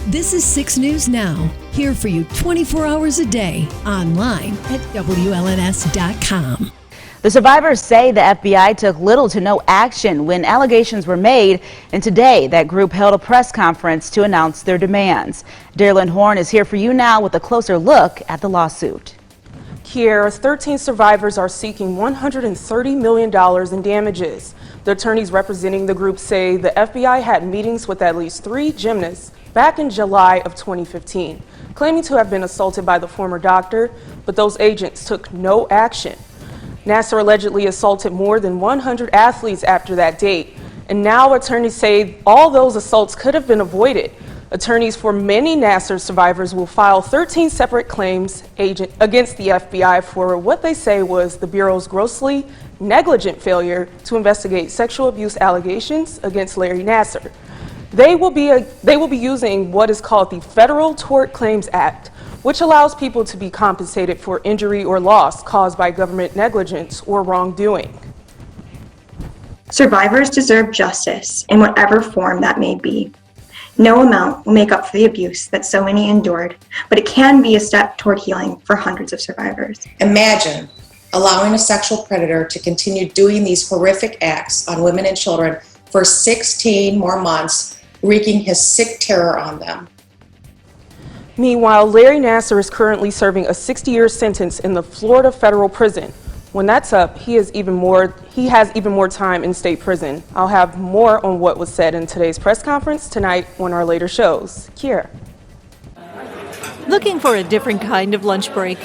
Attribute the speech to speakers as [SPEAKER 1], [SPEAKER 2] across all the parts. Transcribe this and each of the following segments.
[SPEAKER 1] This is 6 News Now, here for you 24 hours a day, online at WLNS.com.
[SPEAKER 2] The survivors say the FBI took little to no action when allegations were made, and today that group held a press conference to announce their demands. Darylyn Horn is here for you now with a closer look at the lawsuit.
[SPEAKER 3] Here, 13 survivors are seeking $130 million in damages. The attorneys representing the group say the FBI had meetings with at least 3 gymnasts back in July of 2015, claiming to have been assaulted by the former doctor, but those agents took no action. Nassar allegedly assaulted more than 100 athletes after that date, and now attorneys say all those assaults could have been avoided. Attorneys for many Nassar survivors will file 13 separate claims against the FBI for what they say was the Bureau's grossly negligent failure to investigate sexual abuse allegations against Larry Nassar. They will be using what is called the Federal Tort Claims Act, which allows people to be compensated for injury or loss caused by government negligence or wrongdoing.
[SPEAKER 4] Survivors deserve justice in whatever form that may be. No amount will make up for the abuse that so many endured, but it can be a step toward healing for hundreds of survivors.
[SPEAKER 5] Imagine allowing a sexual predator to continue doing these horrific acts on women and children for 16 more months, wreaking his sick terror on them.
[SPEAKER 3] Meanwhile, Larry Nassar is currently serving a 60-year sentence in the Florida federal prison. When that's up, he has even more time in state prison. I'll have more on what was said in today's press conference tonight on our later shows. Kiera.
[SPEAKER 6] Looking for a different kind of lunch break?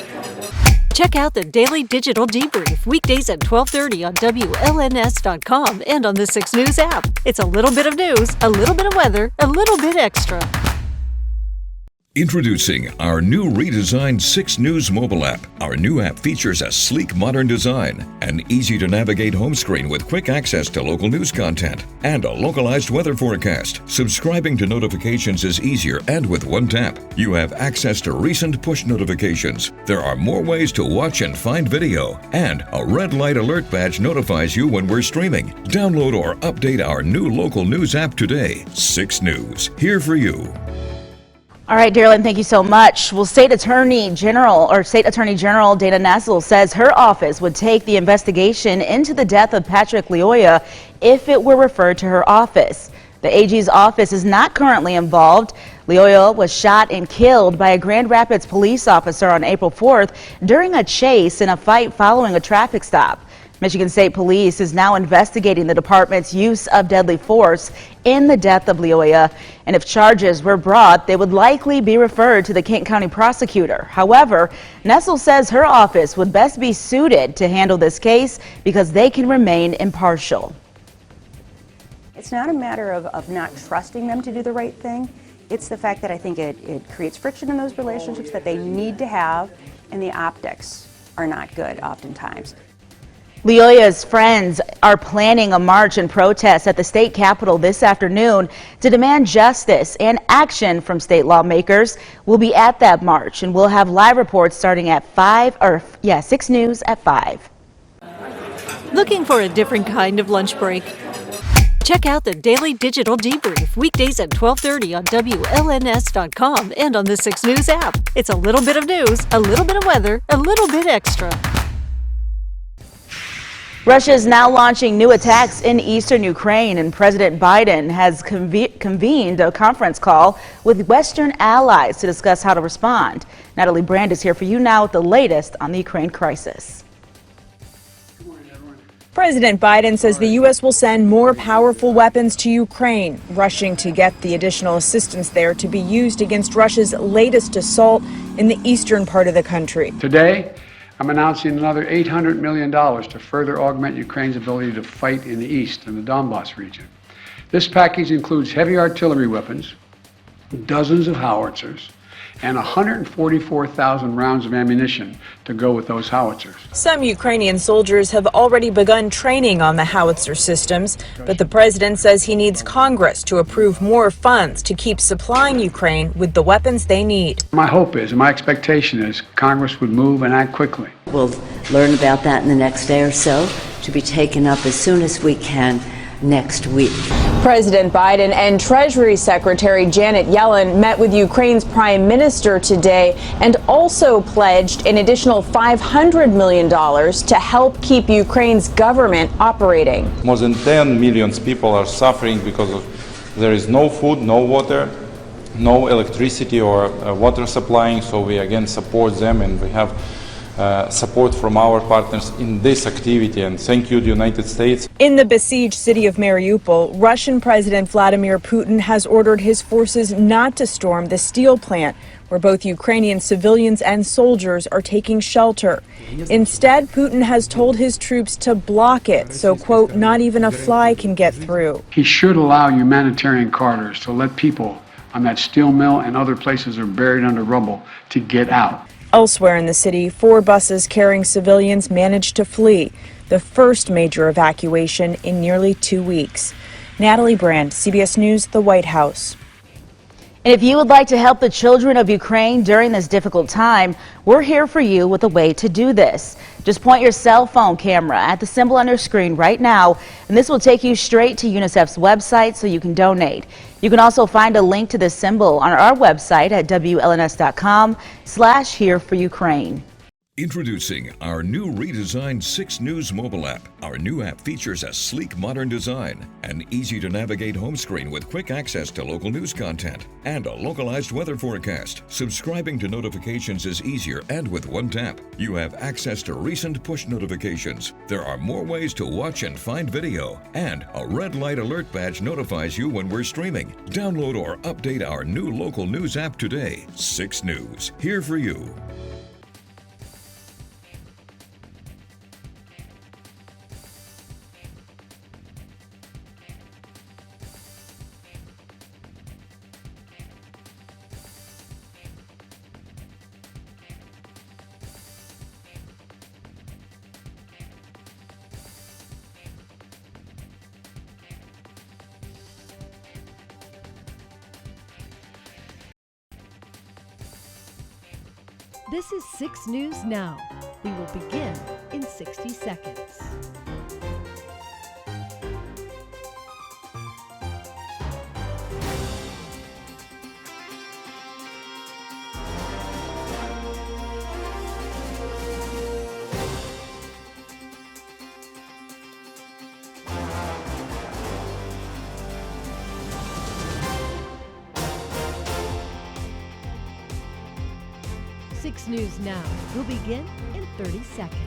[SPEAKER 6] Check out the Daily Digital Debrief, weekdays at 12:30 on WLNS.com and on the 6 News app. It's a little bit of news, a little bit of weather, a little bit extra.
[SPEAKER 7] Introducing our new redesigned 6 News mobile app. Our new app features a sleek modern design, an easy-to-navigate home screen with quick access to local news content, and a localized weather forecast. Subscribing to notifications is easier, and with one tap, you have access to recent push notifications. There are more ways to watch and find video, and a red light alert badge notifies you when we're streaming. Download or update our new local news app today. 6 News, here for you.
[SPEAKER 2] All right, Darylyn, thank you so much. Well, State Attorney General Dana Nessel says her office would take the investigation into the death of Patrick Lyoya if it were referred to her office. The AG's office is not currently involved. Lyoya was shot and killed by a Grand Rapids police officer on April 4th during a chase in a fight following a traffic stop. Michigan State Police is now investigating the department's use of deadly force in the death of Lyoya, and if charges were brought, they would likely be referred to the Kent County prosecutor. However, Nessel says her office would best be suited to handle this case because they can remain impartial.
[SPEAKER 8] It's not a matter of not trusting them to do the right thing. It's the fact that I think it creates friction in those relationships that they need to have, and the optics are not good oftentimes.
[SPEAKER 2] Lyoya's friends are planning a march and protest at the state capitol this afternoon to demand justice and action from state lawmakers. We'll be at that march, and we'll have live reports starting at 6 News at 5.
[SPEAKER 6] Looking for a different kind of lunch break? Check out the Daily Digital Debrief, weekdays at 12:30 on WLNS.com and on the 6 News app. It's a little bit of news, a little bit of weather, a little bit extra.
[SPEAKER 2] Russia is now launching new attacks in eastern Ukraine, and President Biden has convened a conference call with Western allies to discuss how to respond. Natalie Brand is here for you now with the latest on the Ukraine crisis.
[SPEAKER 9] President Biden says the U.S. will send more powerful weapons to Ukraine, rushing to get the additional assistance there to be used against Russia's latest assault in the eastern part of the country.
[SPEAKER 10] Today, I'm announcing another $800 million to further augment Ukraine's ability to fight in the east and the Donbas region. This package includes heavy artillery weapons, dozens of howitzers, and 144,000 rounds of ammunition to go with those howitzers.
[SPEAKER 9] Some Ukrainian soldiers have already begun training on the howitzer systems, but the president says he needs Congress to approve more funds to keep supplying Ukraine with the weapons they need.
[SPEAKER 10] My hope is, and my expectation is, Congress would move and act quickly.
[SPEAKER 11] We'll learn about that in the next day or so, to be taken up as soon as we can next week.
[SPEAKER 9] President Biden and Treasury Secretary Janet Yellen met with Ukraine's prime minister today and also pledged an additional $500 million to help keep Ukraine's government operating.
[SPEAKER 12] More than 10 million people are suffering because there is no food, no water, no electricity or water supplying, so we again support them, and we have support from our partners in this activity, and thank you, the United States.
[SPEAKER 9] In the besieged city of Mariupol, Russian President Vladimir Putin has ordered his forces not to storm the steel plant, where both Ukrainian civilians and soldiers are taking shelter. Instead, Putin has told his troops to block it, so, quote, not even a fly can get through.
[SPEAKER 10] He should allow humanitarian corridors to let people on that steel mill and other places that are buried under rubble to get out.
[SPEAKER 9] Elsewhere in the city, 4 buses carrying civilians managed to flee, the first major evacuation in nearly 2 weeks. Natalie Brand, CBS News, the White House.
[SPEAKER 2] And if you would like to help the children of Ukraine during this difficult time, we're here for you with a way to do this. Just point your cell phone camera at the symbol on your screen right now, and this will take you straight to UNICEF's website so you can donate. You can also find a link to this symbol on our website at WLNS.com/HereForUkraine.
[SPEAKER 7] Introducing our new redesigned 6 News mobile app. Our new app features a sleek modern design, an easy-to-navigate home screen with quick access to local news content, and a localized weather forecast. Subscribing to notifications is easier, and with one tap, you have access to recent push notifications. There are more ways to watch and find video, and a red light alert badge notifies you when we're streaming. Download or update our new local news app today. 6 News, here for you.
[SPEAKER 1] This is 6 News Now. We will begin in 60 seconds. Six News Now will begin in 30 seconds.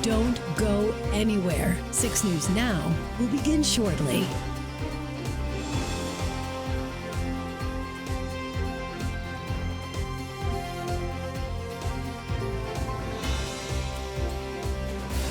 [SPEAKER 1] Don't go anywhere. 6 News Now will begin shortly.